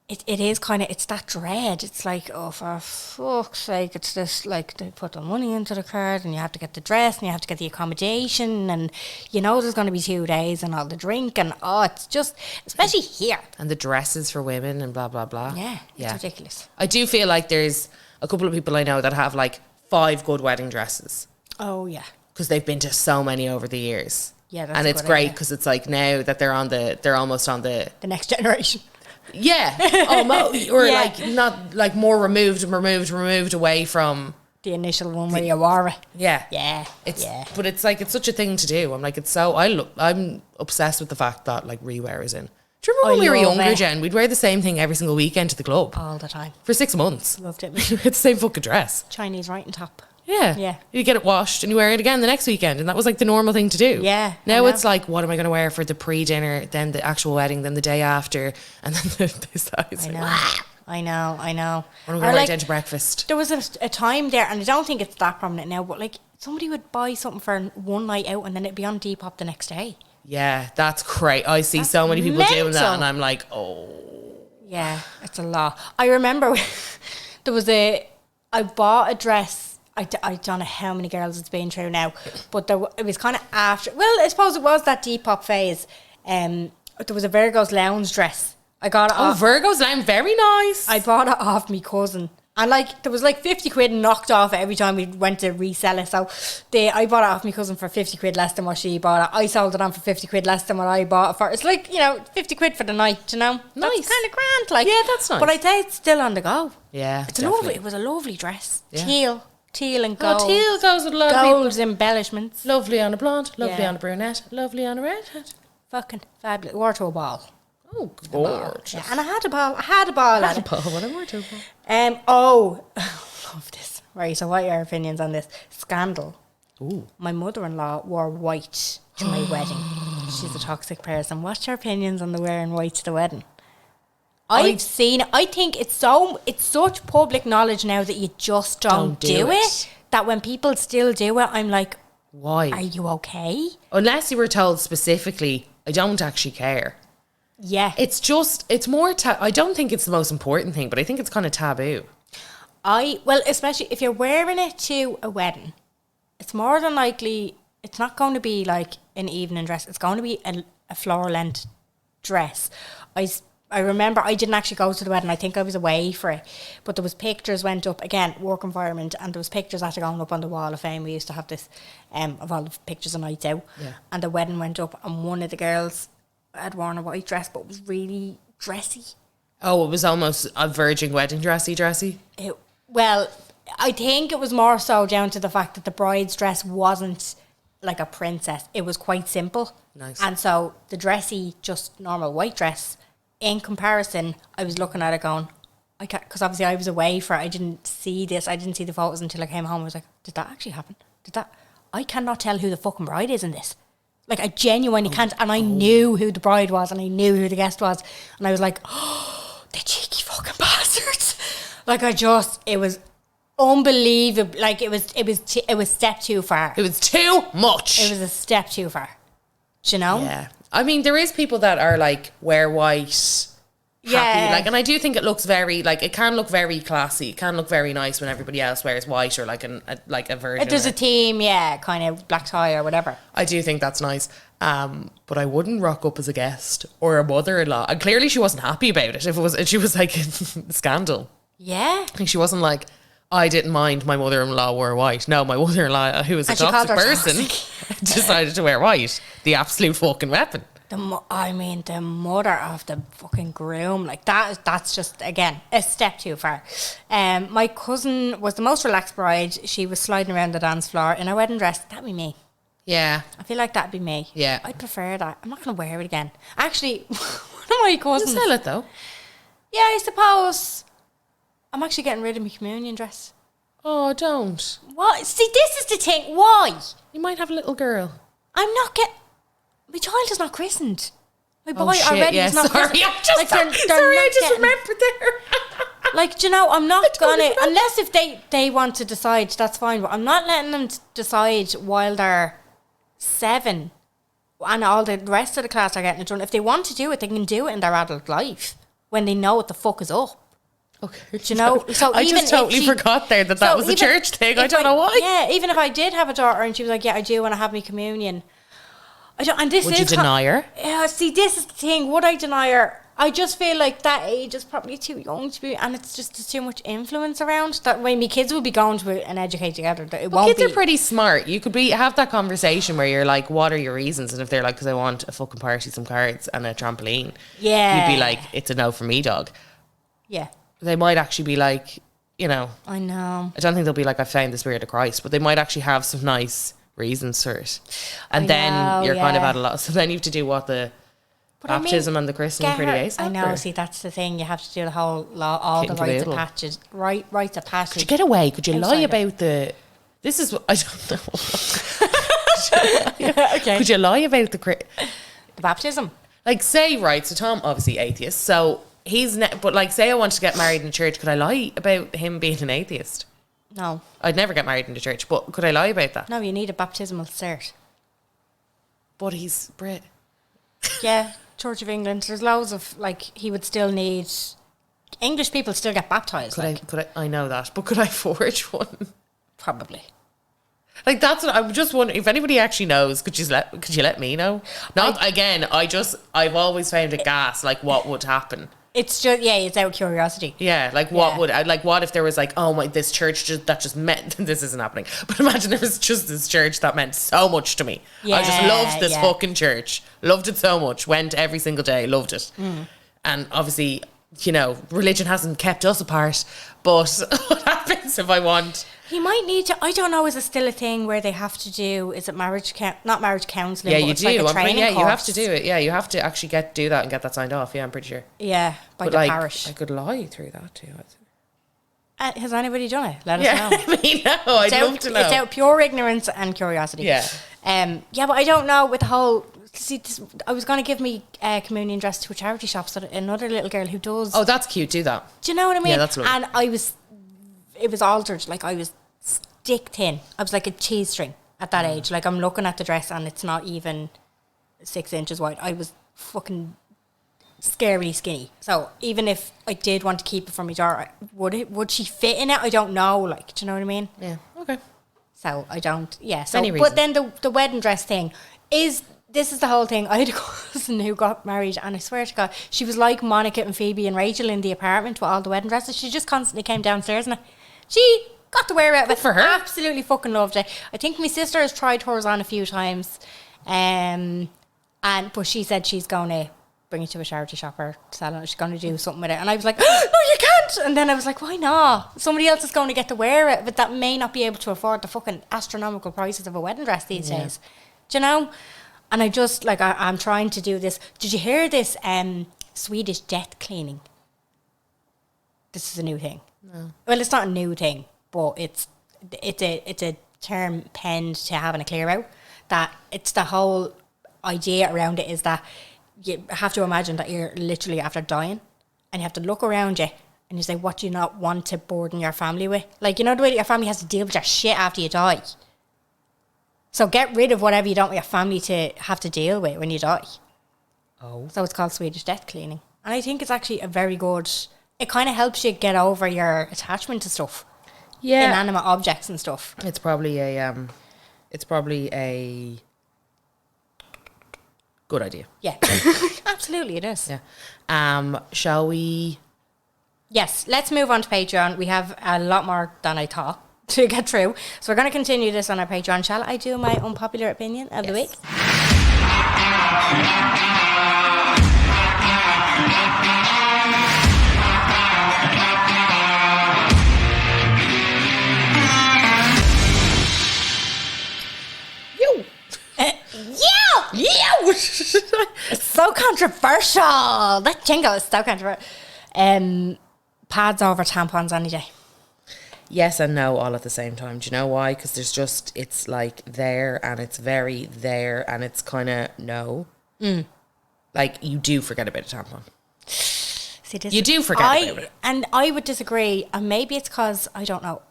it is kind of, it's that dread. It's like, oh, for fuck's sake, it's this, like, they put the money into the card and you have to get the dress and you have to get the accommodation and, you know, there's going to be 2 days and all the drink and, oh, it's just, especially here. And the dresses for women and blah, blah, blah. Yeah, it's ridiculous. I do feel like there's a couple of people I know that have like 5 good wedding dresses. Oh, yeah. Because they've been to so many over the years. Yeah, that's and a it's good great idea. because it's like now that they're almost on the next generation. Yeah, almost, or like not like more removed away from the initial one where you wore it. Yeah, but it's like it's such a thing to do. I'm like, it's so I'm obsessed with the fact that like rewear is in. Do you remember when we were younger, Jen? We'd wear the same thing every single weekend to the club all the time for 6 months. Loved it. It's the same fucking dress. Chinese writing top. Yeah. You get it washed and you wear it again the next weekend. And that was like the normal thing to do. Yeah. Now it's like, what am I going to wear for the pre-dinner, then the actual wedding, then the day after, and then this. I know. What am I going to wear down to breakfast? There was a time there, and I don't think it's that prominent now, but like somebody would buy something for one night out and then it'd be on Depop the next day. Yeah, that's great. I see so many people doing that and I'm like, oh. Yeah, it's a lot. I remember I bought a dress. I don't know how many girls it's been through now, but it was kind of after. Well, I suppose it was that Depop phase. There was a Virgo's Lounge dress. I got it off. Virgo's Lounge, very nice. I bought it off my cousin. And like there was like 50 quid knocked off every time we went to resell it. So I bought it off my cousin for 50 quid less than what she bought it. I sold it on for 50 quid less than what I bought it for. It's like, 50 quid for the night, you know? Nice. That's kind of grand. Like, yeah, that's nice. But I'd say it's still on the go. Yeah, It's lovely. It was a lovely dress. Yeah. Teal and gold. Oh, teal goes with a lot of Gold embellishments. Lovely on a blonde, lovely on a brunette, lovely on a redhead. Fucking fabulous. Wore to a ball. Oh, gorgeous. Yeah, and I had a ball. at it. What I wore to a ball. Love this. Right, so what are your opinions on this? Scandal. Ooh. My mother-in-law wore white to my wedding. She's a toxic person. What's your opinions on the wearing white to the wedding? I've seen it. I think it's such public knowledge now that you just don't do it. That when people still do it, I'm like, why? Are you okay? Unless you were told specifically, I don't actually care. Yeah. It's more, I don't think it's the most important thing, but I think it's kind of taboo. Well, especially if you're wearing it to a wedding, it's more than likely, it's not going to be like an evening dress. It's going to be a floor length dress. I remember I didn't actually go to the wedding. I think I was away for it. But there was pictures went up, again, work environment, and there was pictures after going up on the wall of fame. We used to have this of all the pictures of nights out. Yeah. And the wedding went up, and one of the girls had worn a white dress, but it was really dressy. Oh, it was almost a virgin wedding dressy? Well, I think it was more so down to the fact that the bride's dress wasn't like a princess. It was quite simple. Nice. And so the dressy, just normal white dress, in comparison, I was looking at it going, I can't, because obviously I was away for it. I didn't see this. I didn't see the photos until I came home. I was like, did that actually happen? I cannot tell who the fucking bride is in this. Like, I genuinely can't. And I knew who the bride was and I knew who the guest was. And I was like, oh, the cheeky fucking bastards. Like, it was unbelievable. Like, it was step too far. It was too much. It was a step too far. Do you know? Yeah. I mean, there is people that are like, wear white, happy. Yeah. Like, and I do think it looks very, like, it can look very classy. It can look very nice when everybody else wears white or like a version. There's of a team, yeah, kind of black tie or whatever. I do think that's nice. But I wouldn't rock up as a guest or a mother-in-law. And clearly she wasn't happy about it. She was like, scandal. Yeah. I think she wasn't like, I didn't mind my mother-in-law wore white. No, my mother-in-law, who was a And she called toxic her person, decided to wear white. The absolute fucking weapon. The mother of the fucking groom, like that's just, again, a step too far. My cousin was the most relaxed bride. She was sliding around the dance floor in her wedding dress. That'd be me. Yeah. I feel like that'd be me. Yeah. I'd prefer that. I'm not going to wear it again. Actually, one of my cousins... You sell it though. Yeah, I suppose. I'm actually getting rid of my communion dress. Oh, don't. What? See, this is the thing. Why? You might have a little girl. I'm not getting... My child is not christened. My boy Oh, shit, already yeah, is not sorry. christened. I'm just, Like, sorry, I just remembered there. Like, do you know, I'm not totally gonna, forgot. unless if they want to decide, that's fine, but I'm not letting them decide while they're 7 and all the rest of the class are getting it done. If they want to do it, they can do it in their adult life when they know what the fuck is up. Okay. Do you know? So I even just totally if she- forgot there that so was a even church thing. I if don't know why. Yeah, even if I did have a daughter and she was like, yeah, I do want to have my communion. I don't, and this Would is you deny her? Yeah, see, this is the thing. Would I deny her? I just feel like that age is probably too young to be, and it's just there's too much influence around. That way, my kids will be going to an educate together. That it won't Kids be. are pretty smart. You could have that conversation where you're like, what are your reasons? And if they're like, because I want a fucking party, some cards and a trampoline. Yeah. You'd be like, it's a no for me, dog. Yeah, They might actually be like, you know, I know. I don't think they'll be like, I found the spirit of Christ, but they might actually have some nice reasons for it. And I then know, you're kind of yeah. at a lot. So then you have to do what the baptism and the christening pretty ASAP. I know. or- See, that's the thing. You have to do the whole all Kit the and rites of caboodle. passage. Rites of passage. Could you get away? Could you lie Outside of- about the... This is what... I don't know. Okay. Could you lie about the... The baptism. Like, say, right, so Tom, obviously atheist, so he's... but, like, say I wanted to get married in church, could I lie about him being an atheist? No, I'd never get married in the church, but could I lie about that? no, you need a baptismal cert. But he's Brit. Yeah, Church of England. There's loads of, like, he would still need... English people still get baptised. Could I know that, but could I forge one? Probably. Like, that's what I'm just wondering, if anybody actually knows, could you let me know? Not, again, I've always found it gas, like, what would happen? It's just, yeah, it's out of curiosity. Yeah, like what if there was like, oh my, this church just meant this isn't happening. But imagine there was just this church that meant so much to me. I just Yeah, loved this yeah. fucking church. Loved it so much. Went every single day. Loved it. And obviously, you know, religion hasn't kept us apart. But what happens if I want? He might need to, I don't know, is it still a thing where they have to do, is it not marriage counselling, Yeah, but you it's do. like a training you have course. to do it. Yeah, you have to actually do that and get that signed off. Yeah, I'm pretty sure. Yeah, by But the like, parish. I could lie through that too. Has anybody done it? Let us Yeah, know. I mean, no, I'd love to know. It's out pure ignorance and curiosity. Yeah. Yeah, but I don't know with the whole. See, I was going to give me communion dress to a charity shop, so that another little girl who does. Oh, that's cute. Do that. Do you know what I mean? Yeah, that's lovely. And it was altered. Like, I was stick thin. I was like a cheese string at that age. Like, I'm looking at the dress and it's not even 6 inches wide. I was fucking scary skinny. So even if I did want to keep it for my daughter, would she fit in it? I don't know. Like, do you know what I mean? Yeah. Okay. So I don't. Yeah. So, Any reason. but then the wedding dress thing is. This is the whole thing. I had a cousin who got married, and I swear to God, she was like Monica and Phoebe and Rachel in the apartment with all the wedding dresses. She just constantly came downstairs, and she got to wear it. But for her. Absolutely fucking loved it. I think my sister has tried hers on a few times, but she said she's going to bring it to a charity shop or sell it. She's going to do something with it, and I was like, no, you can't. And then I was like, why not? Somebody else is going to get to wear it, but that may not be able to afford the fucking astronomical prices of a wedding dress these days. Do you know? And I just, like, I'm trying to do this. Did you hear this Swedish death cleaning? this is a new thing. No. Well, it's not a new thing, but it's a term penned to having a clear out. That it's the whole idea around it is that you have to imagine that you're literally after dying, and you have to look around you and you say, what do you not want to burden your family with? Like, you know the way that your family has to deal with your shit after you die. So get rid of whatever you don't want your family to have to deal with when you die. Oh. So it's called Swedish death cleaning. And I think it's actually a very good... It kind of helps you get over your attachment to stuff. Yeah. Inanimate objects and stuff. It's probably a good idea. Yeah. Absolutely it is. Yeah. Shall we... Yes, let's move on to Patreon. We have a lot more than I thought to get through. So we're going to continue this on our Patreon. Shall I do my unpopular opinion of the week? It's so controversial. That jingle is so controversial. Pads over tampons any day. Yes and no all at the same time. Do you know why? Because there's just, it's like there and it's very there and it's kind of no. Like you do forget about a tampon. See, you do forget about it. And I would disagree. And maybe it's because, I don't know.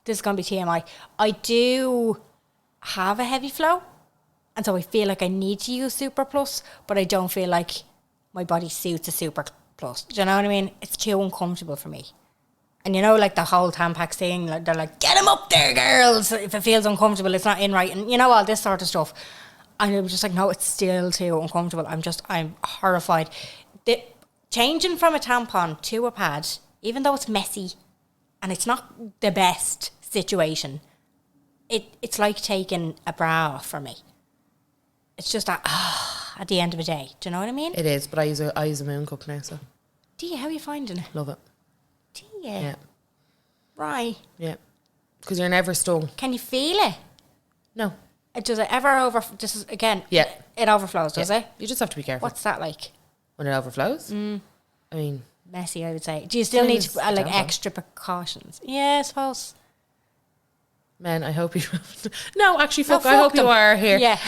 This is going to be TMI. I do have a heavy flow. And so I feel like I need to use Super Plus, but I don't feel like my body suits a Super Plus. Do you know what I mean? It's too uncomfortable for me. And you know, like the whole Tampax thing, like they're like, get him up there, girls. If it feels uncomfortable, it's not in right. And you know, all this sort of stuff. And I'm just like, no, it's still too uncomfortable. I'm horrified. Changing from a tampon to a pad, even though it's messy and it's not the best situation, it's like taking a bra off for me. It's just that, at the end of the day. Do you know what I mean? It is, but I use a moon cup now, so. Do you? How are you finding it? Love it. Do you? Yeah. Right. Yeah. Because you're never stung. Can you feel it? No. Does it ever this is, again, yeah. It overflows, does it? You just have to be careful. What's that like? When it overflows? I mean... Messy, I would say. Do you still need tampon. extra precautions? Yeah, I suppose. Men, I hope you... No, actually, fuck I hope them. You are here. Yeah.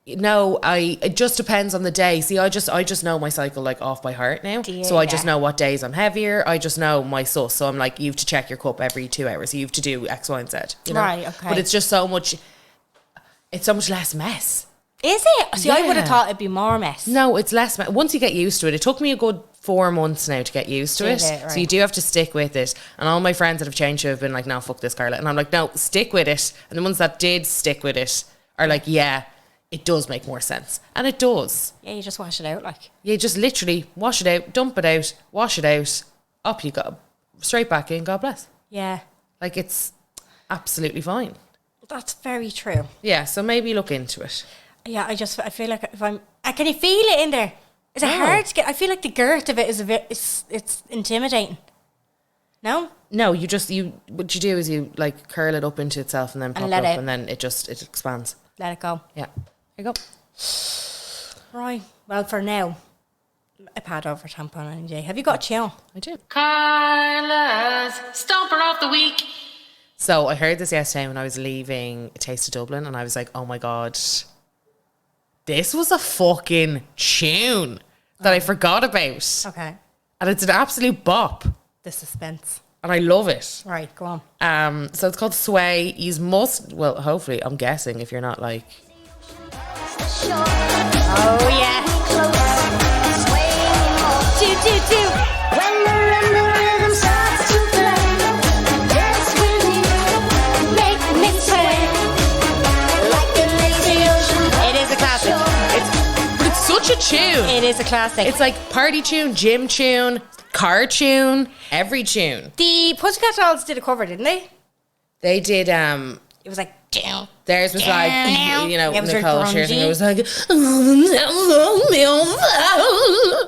No, it just depends on the day. See, I just know my cycle like off by heart now. So I just know what days I'm heavier. I just know my sus. So I'm like, you have to check your cup every 2 hours. You have to do X, Y, and Z. You know? Right, okay. But it's just so much... It's so much less mess. Is it? See, I would have thought it'd be more mess. No, it's less mess. Once you get used to it, it took me a good 4 months now to get used to it. Right. So you do have to stick with it. And all my friends that have changed have been like, no, fuck this, Carla. And I'm like, no, stick with it. And the ones that did stick with it are like, yeah, it does make more sense. And it does. Yeah, you just wash it out like. You just literally wash it out, dump it out, wash it out, up you go. Straight back in, God bless. Yeah. Like it's absolutely fine. That's very true. Yeah, so maybe look into it. Yeah, I feel like if can you feel it in there? Is it hard to get? I feel like the girth of it is it's intimidating. No? No, what you do is you like curl it up into itself and then pop it up and then it expands. Let it go. Yeah. There you go. Right. Well, for now, a pad over tampon any day. Have you got a chill? I do. Carla's Stomper of the Week. So I heard this yesterday when I was leaving A Taste of Dublin and I was like, oh my God, this was a fucking tune that I forgot about. Okay. And it's an absolute bop. The suspense. And I love it. Right, go on. So it's called Sway. You must, well, hopefully, I'm guessing if you're not like... Oh, yeah. Do. When the rhythm starts to play, that's when you make me sway like a lazy ocean. It is a classic. But it's such a tune. It is a classic. It's like party tune, gym tune, car tune, every tune. The Pussycat Dolls did a cover, didn't they? They did, It was like, theirs was like, you know, it was Nicole very Scherzinger grungy. was like,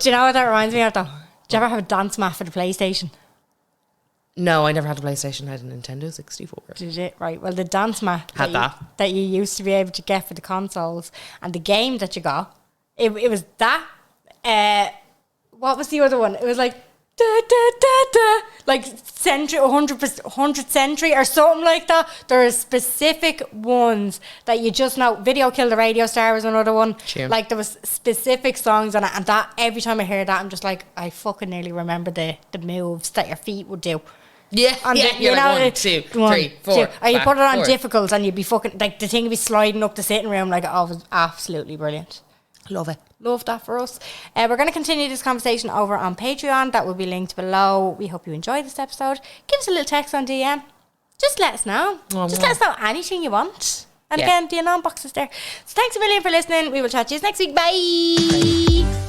do you know what that reminds me of though? Do you ever have a dance mat for the PlayStation? no, I never had a PlayStation. I had a Nintendo 64. Did it? Right. Well, the dance mat Had you used to be able to get for the consoles and the game that you got, it was that. what was the other one? It was like da da da da, like century 100th century or something like that. There are specific ones that you just know. Video Kill the Radio Star was another one. Tune. Like there was specific songs on it, and that every time I hear that, I'm just like, I fucking nearly remember the moves that your feet would do. Yeah, And yeah, the- you're like 1, it- 2, 1, 3, 4. 2. Or you back, put it on forth. difficult and you'd be fucking, like, the thing would be sliding up the sitting room. Like, oh, it was absolutely brilliant. Love it. Love that for us. We're going to continue this conversation over on Patreon. That will be linked below. We hope you enjoyed this episode. Give us a little text on DM. Just let us know. Just let us know anything you want. And Yeah. again, the anon box is there. So thanks a million for listening. We will chat to you next week. Bye.